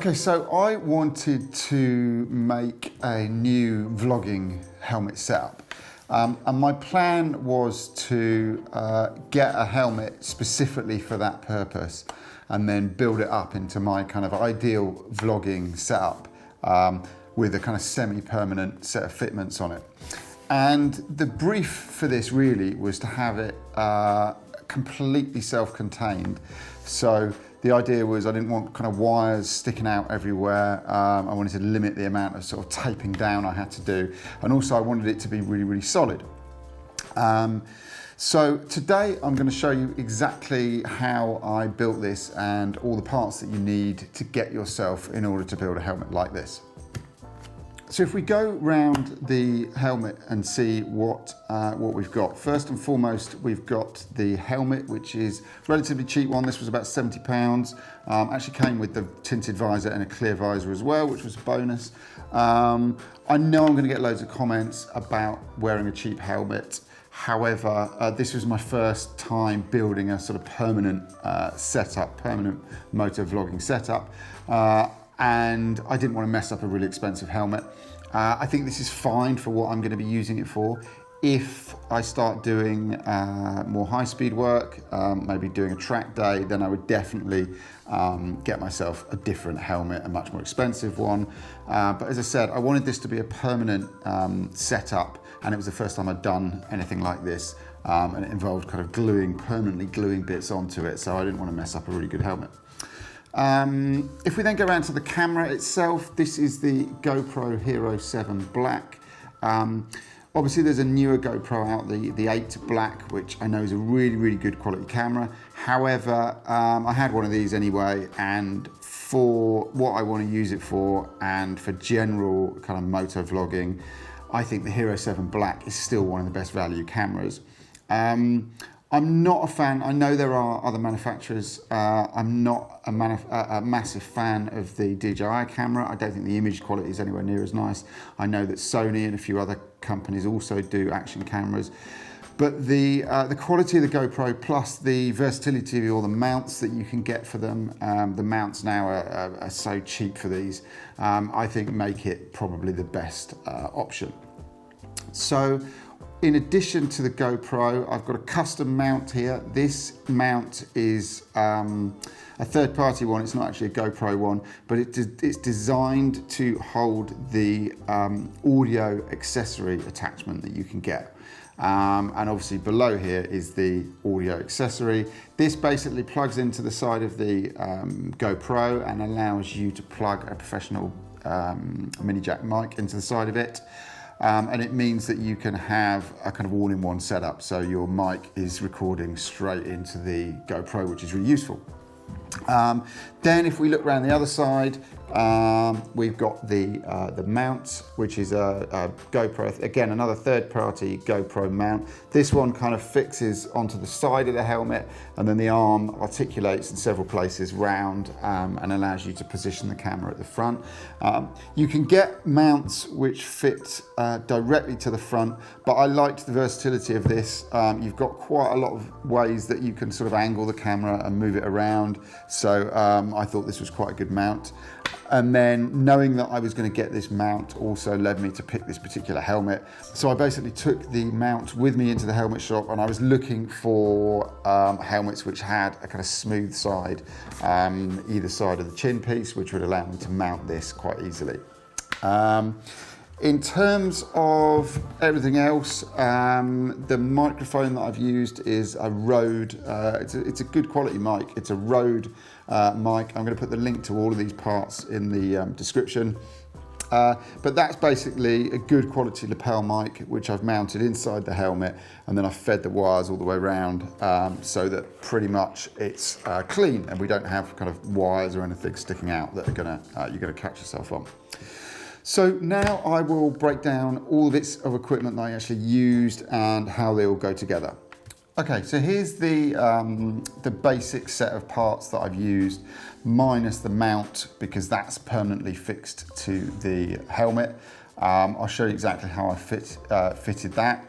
Okay, so I wanted to make a new vlogging helmet setup. And my plan was to get a helmet specifically for that purpose and then build it up into my kind of ideal vlogging setup with a kind of semi-permanent set of fitments on it. And the brief for this really was to have it completely self-contained. So the idea was I didn't want kind of wires sticking out everywhere. I wanted to limit the amount of sort of taping down I had to do. And also I wanted it to be really, really solid. So today I'm going to show you exactly how I built this and all the parts that you need to get yourself in order to build a helmet like this. So if we go round the helmet and see what we've got. First and foremost, we've got the helmet, which is a relatively cheap one. This was about £70. Actually came with the tinted visor and a clear visor as well, which was a bonus. I know I'm going to get loads of comments about wearing a cheap helmet. However, this was my first time building a sort of permanent setup, permanent motovlogging setup. And I didn't want to mess up a really expensive helmet. I think this is fine for what I'm going to be using it for. If I start doing more high-speed work, maybe doing a track day, then I would definitely get myself a different helmet, a much more expensive one. But as I said, I wanted this to be a permanent setup, and it was the first time I'd done anything like this, and it involved kind of permanently gluing bits onto it, so I didn't want to mess up a really good helmet. If we then go around to the camera itself, this is the GoPro Hero 7 Black. Obviously there's a newer GoPro out, the 8 Black, which I know is a really, really good quality camera. However, I had one of these anyway, and for what I want to use it for and for general kind of moto vlogging, I think the Hero 7 Black is still one of the best value cameras. I'm not a fan. I know there are other manufacturers. I'm not a massive fan of the DJI camera. I don't think the image quality is anywhere near as nice. I know that Sony and a few other companies also do action cameras. But the quality of the GoPro plus the versatility of all the mounts that you can get for them, the mounts now are so cheap for these, I think make it probably the best option. So, in addition to the GoPro, I've got a custom mount here. This mount is a third-party one. It's not actually a GoPro one, but it's designed to hold the audio accessory attachment that you can get. And obviously below here is the audio accessory. This basically plugs into the side of the GoPro and allows you to plug a professional mini jack mic into the side of it. And it means that you can have a kind of all-in-one setup. So your mic is recording straight into the GoPro, which is really useful. Then if we look around the other side, we've got the mount, which is a GoPro, again, another third-party GoPro mount. This one kind of fixes onto the side of the helmet, and then the arm articulates in several places round and allows you to position the camera at the front. You can get mounts which fit directly to the front, but I liked the versatility of this. You've got quite a lot of ways that you can sort of angle the camera and move it around. So I thought this was quite a good mount. And then knowing that I was going to get this mount also led me to pick this particular helmet. So I basically took the mount with me into the helmet shop, and I was looking for helmets which had a kind of smooth side, either side of the chin piece, which would allow me to mount this quite easily. In terms of everything else, the microphone that I've used is a Rode, it's a good quality mic. It's a Rode mic. I'm going to put the link to all of these parts in the description. But that's basically a good quality lapel mic, which I've mounted inside the helmet, and then I've fed the wires all the way around so that pretty much it's clean and we don't have kind of wires or anything sticking out that are you're going to catch yourself on. So now I will break down all the bits of equipment that I actually used and how they all go together. Okay, so here's the basic set of parts that I've used, minus the mount, because that's permanently fixed to the helmet. I'll show you exactly how I fitted that.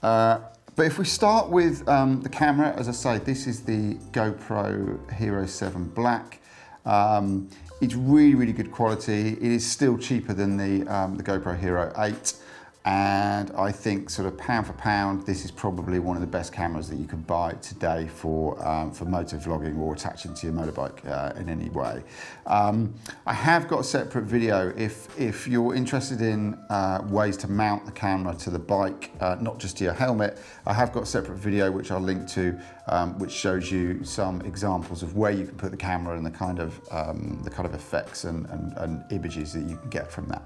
But if we start with the camera, as I say, this is the GoPro Hero 7 Black. It's really, really good quality. It is still cheaper than the GoPro Hero 8. And I think sort of pound for pound, this is probably one of the best cameras that you can buy today for motovlogging or attaching to your motorbike in any way. I have got a separate video if you're interested in ways to mount the camera to the bike, not just to your helmet. I have got a separate video which I'll link to, which shows you some examples of where you can put the camera and the kind of effects and images that you can get from that.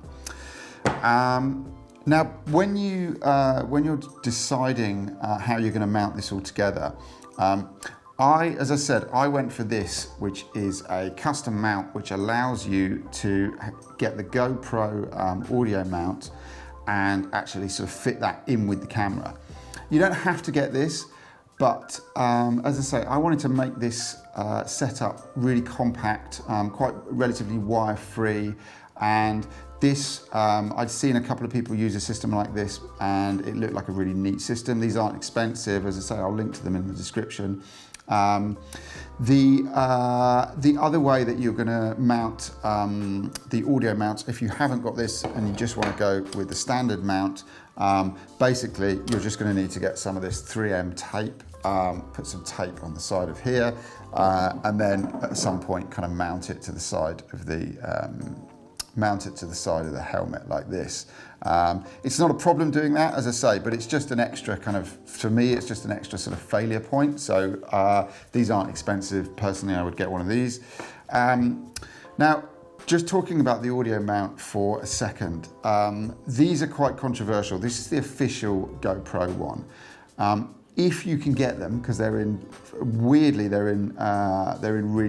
Now, when you're deciding how you're going to mount this all together, as I said, I went for this, which is a custom mount, which allows you to get the GoPro audio mount and actually sort of fit that in with the camera. You don't have to get this, but as I say, I wanted to make this setup really compact, quite relatively wire-free, and this, I'd seen a couple of people use a system like this and it looked like a really neat system. These aren't expensive, as I say, I'll link to them in the description. The other way that you're gonna mount the audio mount, if you haven't got this and you just wanna go with the standard mount, basically you're just gonna need to get some of this 3M tape, put some tape on the side of here, and then at some point kind of mount it to the side of the helmet like this. It's not a problem doing that, as I say, but it's just an extra kind of, for me, it's just an extra sort of failure point. So these aren't expensive. Personally, I would get one of these. Now, just talking about the audio mount for a second, these are quite controversial. This is the official GoPro one. If you can get them, because they're in really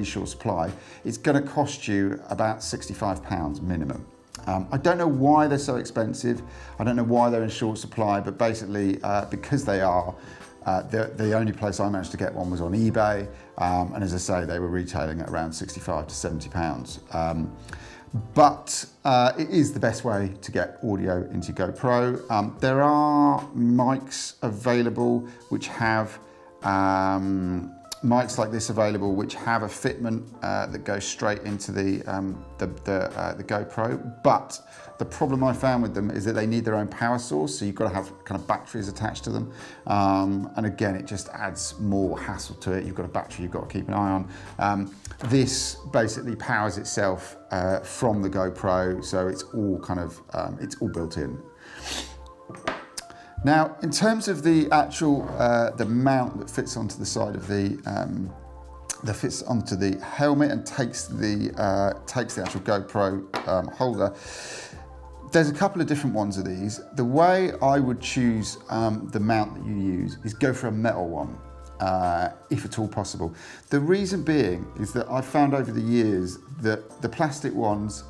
short supply, it's going to cost you about £65 minimum. I don't know why they're so expensive. I don't know why they're in short supply, but basically because they are, the only place I managed to get one was on eBay, and as I say, they were retailing at around £65 to £70. But it is the best way to get audio into GoPro. There are mics available which have mics like this available, which have a fitment that goes straight into the GoPro. But the problem I found with them is that they need their own power source, so you've got to have kind of batteries attached to them. And again, it just adds more hassle to it. You've got a battery you've got to keep an eye on. This basically powers itself from the GoPro, so it's all kind of it's all built in. Now, in terms of the actual the mount that fits onto the side of that fits onto the helmet and takes the actual GoPro holder, there's a couple of different ones of these. The way I would choose the mount that you use is go for a metal one, if at all possible. The reason being is that I've found over the years that the plastic ones,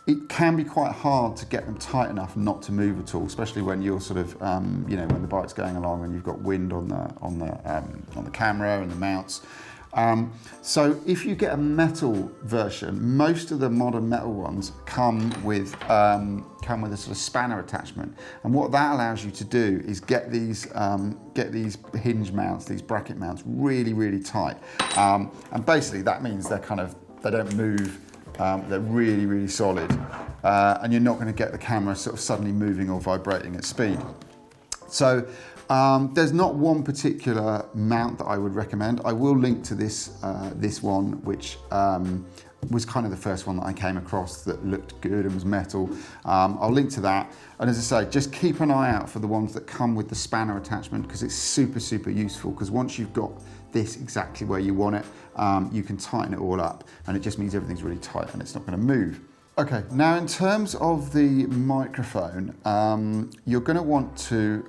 it can be quite hard to get them tight enough not to move at all, especially when you're sort of, you know, when the bike's going along and you've got wind on the camera and the mounts. So if you get a metal version, most of the modern metal ones come with a sort of spanner attachment, and what that allows you to do is get these hinge mounts, these bracket mounts, really, really tight, and basically that means they don't move. They're really, really solid, and you're not going to get the camera sort of suddenly moving or vibrating at speed. So there's not one particular mount that I would recommend. I will link to this one, which was kind of the first one that I came across that looked good and was metal. I'll link to that. And as I say, just keep an eye out for the ones that come with the spanner attachment, because it's super, super useful, because once you've got this exactly where you want it, you can tighten it all up, and it just means everything's really tight and it's not going to move. Okay, now in terms of the microphone, you're going to want to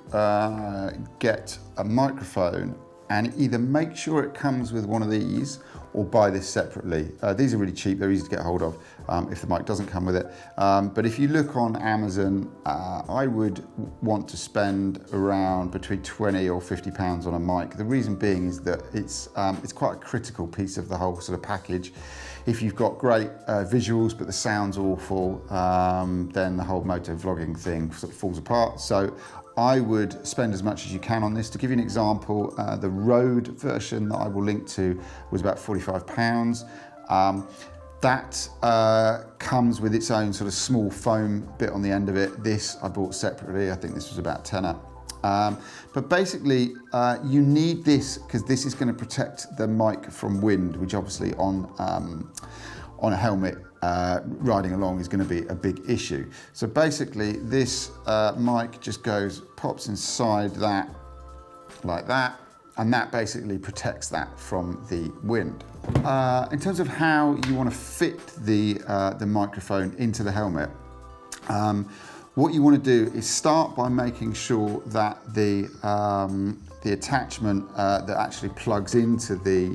get a microphone and either make sure it comes with one of these or buy this separately. These are really cheap, they're easy to get hold of if the mic doesn't come with it. But if you look on Amazon, I would want to spend around between 20 or 50 pounds on a mic. The reason being is that it's quite a critical piece of the whole sort of package. If you've got great visuals but the sound's awful, then the whole motovlogging thing sort of falls apart. So I would spend as much as you can on this. To give you an example, the Rode version that I will link to was about £45. That comes with its own sort of small foam bit on the end of it. This I bought separately. I think this was about £10. But basically, you need this because this is going to protect the mic from wind, which obviously on a helmet riding along is going to be a big issue. So basically, this mic just pops inside that like that, and that basically protects that from the wind. In terms of how you want to fit the microphone into the helmet, what you want to do is start by making sure that the attachment that actually plugs into the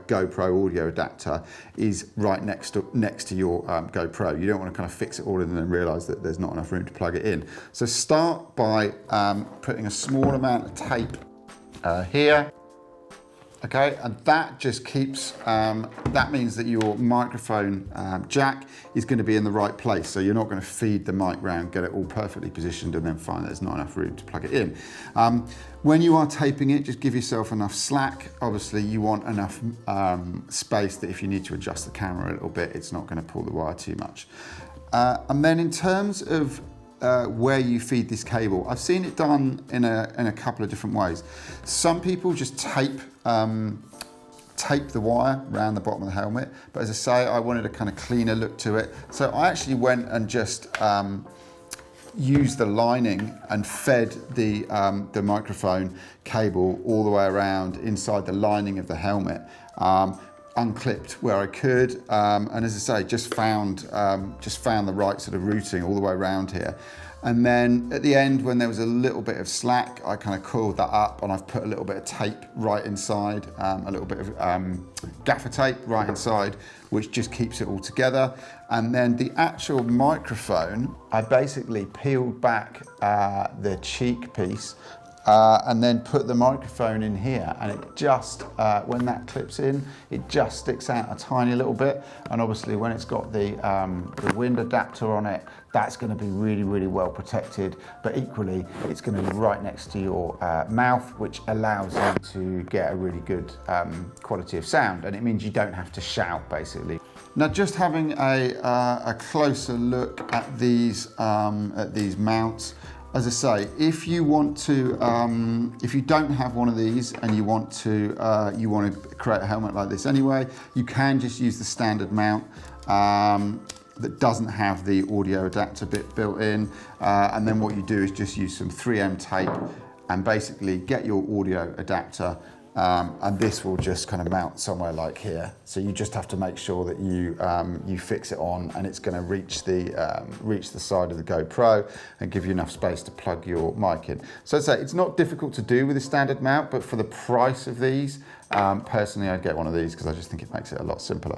GoPro audio adapter is right next to your GoPro. You don't want to kind of fix it all in and then realise that there's not enough room to plug it in. So start by putting a small amount of tape here. Okay, and that just keeps, that means that your microphone jack is going to be in the right place. So you're not going to feed the mic round, get it all perfectly positioned and then find there's not enough room to plug it in. When you are taping it, just give yourself enough slack. Obviously you want enough space that if you need to adjust the camera a little bit, it's not going to pull the wire too much. And then in terms of where you feed this cable, I've seen it done in a couple of different ways. Some people just tape the wire around the bottom of the helmet, but as I say, I wanted a kind of cleaner look to it. So I actually went and just used the lining and fed the microphone cable all the way around inside the lining of the helmet, unclipped where I could, and as I say, just found the right sort of routing all the way around here. And then at the end, when there was a little bit of slack, I kind of coiled that up and I've put a little bit of tape right inside, a little bit of gaffer tape right inside, which just keeps it all together. And then the actual microphone, I basically peeled back the cheek piece and then put the microphone in here, and it just, when that clips in, it just sticks out a tiny little bit. And obviously when it's got the wind adapter on it, that's going to be really, really well protected, but equally it's going to be right next to your mouth, which allows you to get a really good quality of sound, and it means you don't have to shout basically. Now, just having a closer look at these mounts, as I say, if you want to, if you don't have one of these and you want to create a helmet like this anyway, you can just use the standard mount that doesn't have the audio adapter bit built in, and then what you do is just use some 3M tape and basically get your audio adapter, and this will just kind of mount somewhere like here. So you just have to make sure that you fix it on, and it's going to reach the side of the GoPro and give you enough space to plug your mic in. So I'd say it's not difficult to do with a standard mount, but for the price of these, personally I'd get one of these because I just think it makes it a lot simpler.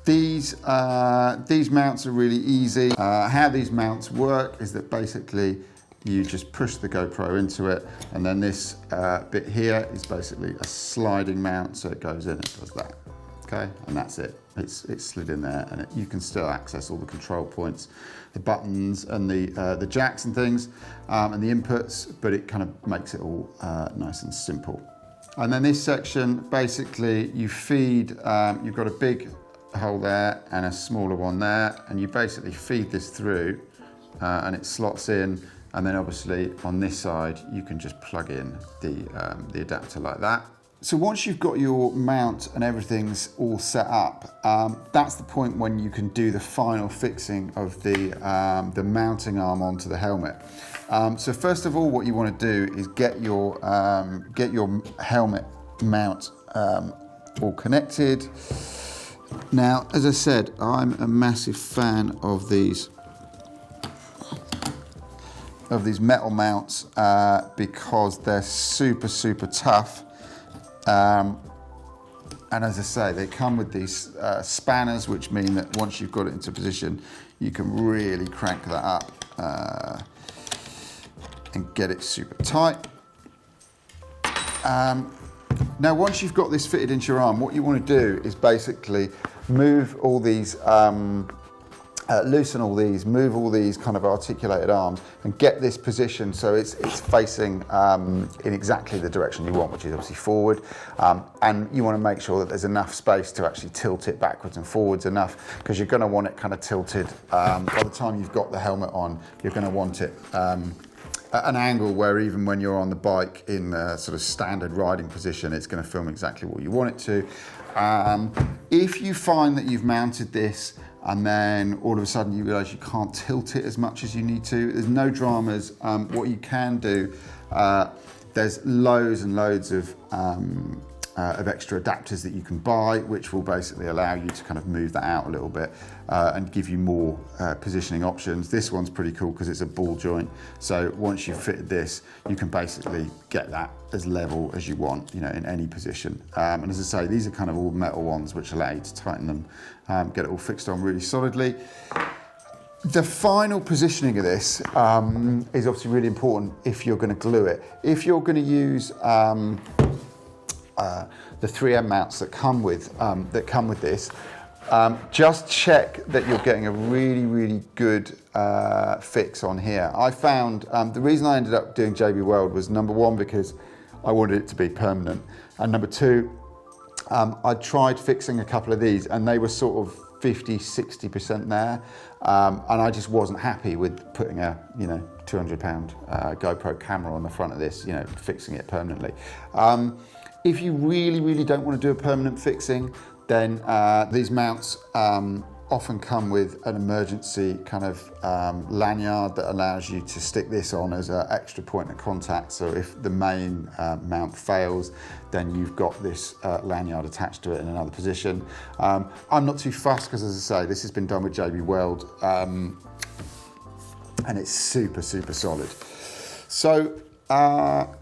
These mounts are really easy. How these mounts work is that basically you just push the GoPro into it, and then this bit here is basically a sliding mount, so it goes in and does that. Okay, and that's it. It's slid in there, and you can still access all the control points, the buttons, and the jacks and things, and the inputs, but it kind of makes it all nice and simple. And then this section, basically, you feed. You've got a big hole there and a smaller one there, and you basically feed this through, and it slots in. And then obviously on this side, you can just plug in the adapter like that. So once you've got your mount and everything's all set up, that's the point when you can do the final fixing of the mounting arm onto the helmet. So first of all, what you want to do is get your helmet mount all connected. Now, as I said, I'm a massive fan of these metal mounts because they're super, super tough. And as I say, they come with these spanners, which mean that once you've got it into position, you can really crank that up and get it super tight. Now, once you've got this fitted into your arm, what you want to do is basically move all these loosen all these, move all these kind of articulated arms and get this position so it's facing in exactly the direction you want, which is obviously forward. And you want to make sure that there's enough space to actually tilt it backwards and forwards enough, because you're going to want it kind of tilted. By the time you've got the helmet on, you're going to want it at an angle where even when you're on the bike in a sort of standard riding position, it's going to film exactly what you want it to. If you find that you've mounted this and then all of a sudden you realise you can't tilt it as much as you need to, there's no dramas. What you can do, there's loads and loads of extra adapters that you can buy, which will basically allow you to kind of move that out a little bit and give you more positioning options. This one's pretty cool because it's a ball joint. So once you've fitted this, you can basically get that as level as you want, you know, in any position. And as I say, these are kind of all metal ones, which allow you to tighten them, get it all fixed on really solidly. The final positioning of this is obviously really important if you're going to glue it. If you're going to use the 3M mounts that come with this, just check that you're getting a really good fix on here. I found the reason I ended up doing JB Weld was, number one, because I wanted it to be permanent, and number two, I tried fixing a couple of these and they were sort of 50-60% there, and I just wasn't happy with putting a, you know, £200 GoPro camera on the front of this, you know, fixing it permanently. If you really don't want to do a permanent fixing, then these mounts often come with an emergency kind of lanyard that allows you to stick this on as an extra point of contact. So if the main mount fails, then you've got this lanyard attached to it in another position. I'm not too fussed because, as I say, this has been done with JB Weld and it's super solid. So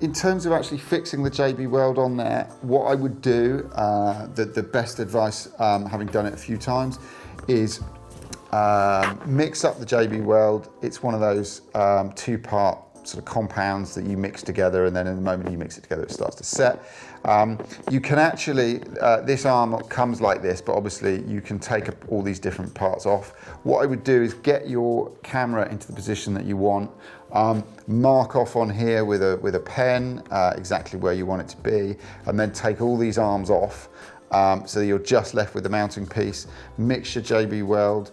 in terms of actually fixing the JB Weld on there, what I would do, the best advice, having done it a few times, is mix up the JB Weld. It's one of those two-part sort of compounds that you mix together, and then in the moment you mix it together, it starts to set. You can actually, this arm comes like this, but obviously you can take all these different parts off. What I would do is get your camera into the position that you want, mark off on here with a pen exactly where you want it to be, and then take all these arms off. So you're just left with the mounting piece. Mix your JB Weld.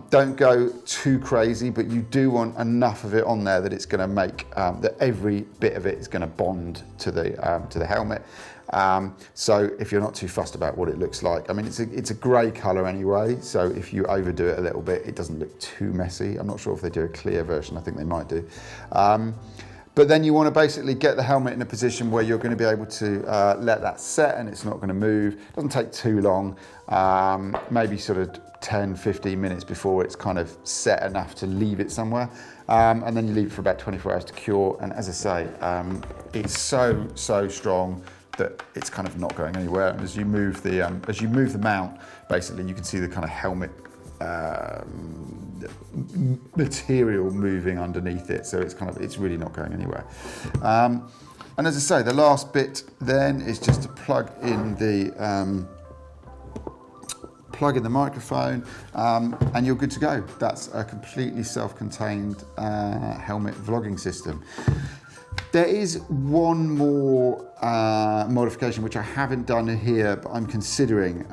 Don't go too crazy, but you do want enough of it on there that it's going to make that every bit of it is going to bond to the helmet. So if you're not too fussed about what it looks like, I mean, it's a grey colour anyway. So if you overdo it a little bit, it doesn't look too messy. I'm not sure if they do a clear version. I think they might do. But then you want to basically get the helmet in a position where you're going to be able to let that set and it's not going to move. It doesn't take too long, maybe sort of 10-15 minutes before it's kind of set enough to leave it somewhere. And then you leave it for about 24 hours to cure. And as I say, it's so strong that it's kind of not going anywhere. And as you move the mount, basically you can see the kind of helmet material moving underneath it, so it's really not going anywhere. And as I say, the last bit then is just to plug in the microphone, and you're good to go. That's a completely self-contained helmet vlogging system. There is one more modification which I haven't done here, but I'm considering.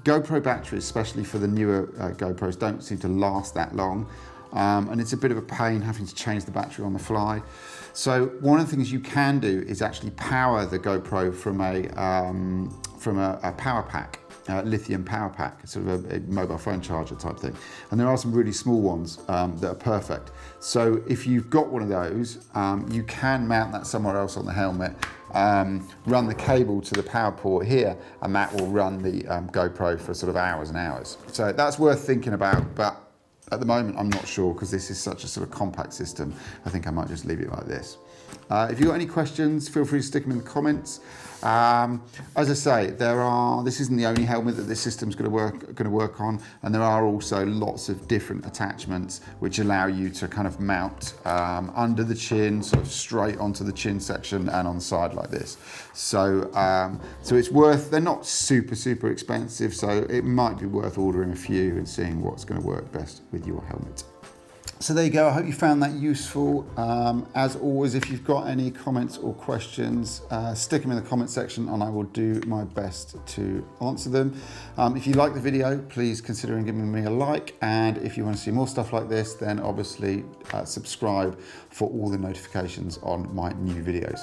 GoPro batteries, especially for the newer GoPros, don't seem to last that long, and it's a bit of a pain having to change the battery on the fly. So one of the things you can do is actually power the GoPro from a power pack. Lithium power pack, sort of a mobile phone charger type thing. And there are some really small ones that are perfect. So if you've got one of those, you can mount that somewhere else on the helmet, run the cable to the power port here, and that will run the GoPro for sort of hours and hours. So that's worth thinking about, but at the moment I'm not sure because this is such a sort of compact system. I think I might just leave it like this. If you've got any questions, feel free to stick them in the comments. As I say, this isn't the only helmet that this system's going to work on, and there are also lots of different attachments which allow you to kind of mount under the chin, sort of straight onto the chin section and on the side like this. So it's worth, they're not super expensive, so it might be worth ordering a few and seeing what's going to work best with your helmet. So there you go, I hope you found that useful. As always, if you've got any comments or questions, stick them in the comment section and I will do my best to answer them. If you like the video, please consider giving me a like, and if you want to see more stuff like this, then obviously subscribe for all the notifications on my new videos.